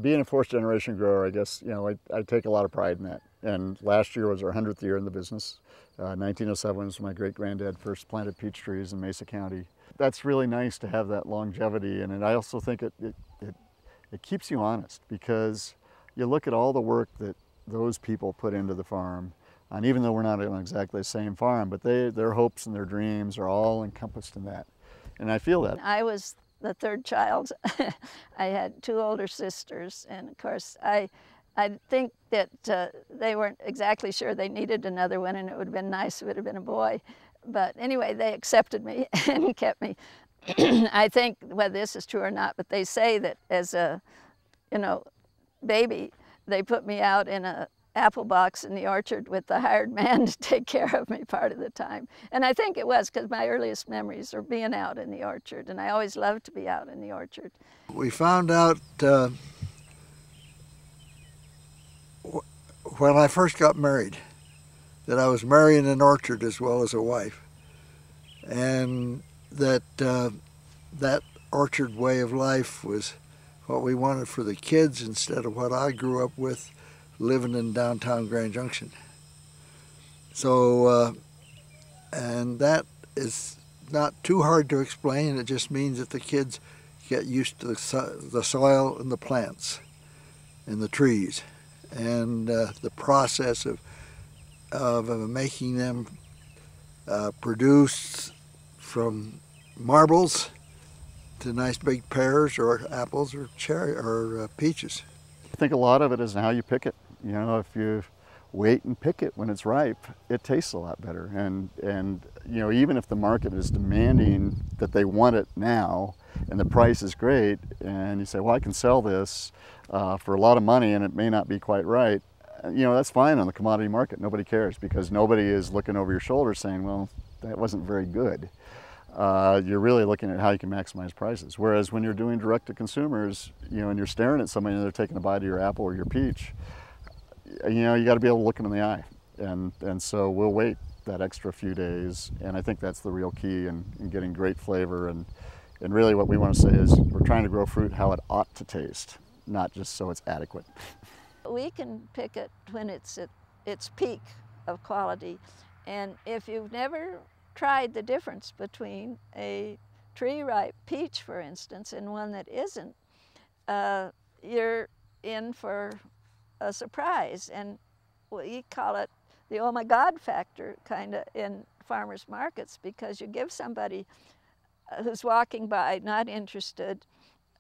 being a fourth generation grower, I guess, you know, I take a lot of pride in that. And last year was our 100th year in the business. 1907 was my great-granddad first planted peach trees in Mesa County. That's really nice to have that longevity, and I also think it keeps you honest, because you look at all the work that those people put into the farm, and even though we're not on exactly the same farm, but their hopes and their dreams are all encompassed in that. And I feel that. I was the third child. I had two older sisters, and of course I think that they weren't exactly sure they needed another one, and it would have been nice if it had been a boy. But anyway, they accepted me and kept me. I think whether this is true or not, but they say that as a, you know, baby, they put me out in a apple box in the orchard with the hired man to take care of me part of the time. And I think it was because my earliest memories are being out in the orchard, and I always loved to be out in the orchard. We found out when I first got married that I was marrying an orchard as well as a wife, and that that orchard way of life was what we wanted for the kids instead of what I grew up with living in downtown Grand Junction. So, and that is not too hard to explain. It just means that the kids get used to the soil and the plants and the trees, and the process of making them produce from marbles to nice big pears or apples or cherry or peaches. I think a lot of it is how you pick it. You know, if you wait and pick it when it's ripe, it tastes a lot better. And you know, even if the market is demanding that they want it now and the price is great, and you say, well, I can sell this for a lot of money and it may not be quite right, you know, that's fine on the commodity market. Nobody cares, because nobody is looking over your shoulder saying, well, that wasn't very good. You're really looking at how you can maximize prices. Whereas when you're doing direct to consumers, you know, and you're staring at somebody and they're taking a bite of your apple or your peach, you know, you got to be able to look them in the eye. And so we'll wait that extra few days. And I think that's the real key in getting great flavor. And really what we want to say is we're trying to grow fruit how it ought to taste, not just so it's adequate. We can pick it when it's at its peak of quality. And if you've never tried the difference between a tree-ripe peach, for instance, and one that isn't, you're in for a surprise. And we call it the oh my God factor kind of in farmers markets, because you give somebody who's walking by not interested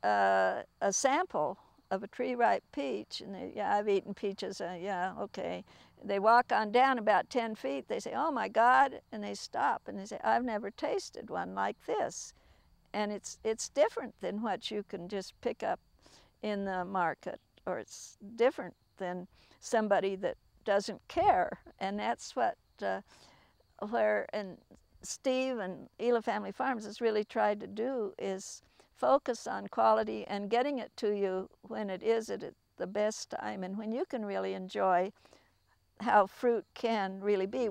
a sample of a tree-ripe peach, and they, yeah, I've eaten peaches, yeah, okay. They walk on down about 10 feet, they say, oh my God, and they stop and they say, I've never tasted one like this. And it's different than what you can just pick up in the market, or it's different than somebody that doesn't care. And that's what, and Steve and Ela Family Farms has really tried to do, is focus on quality and getting it to you when it is at the best time and when you can really enjoy how fruit can really be.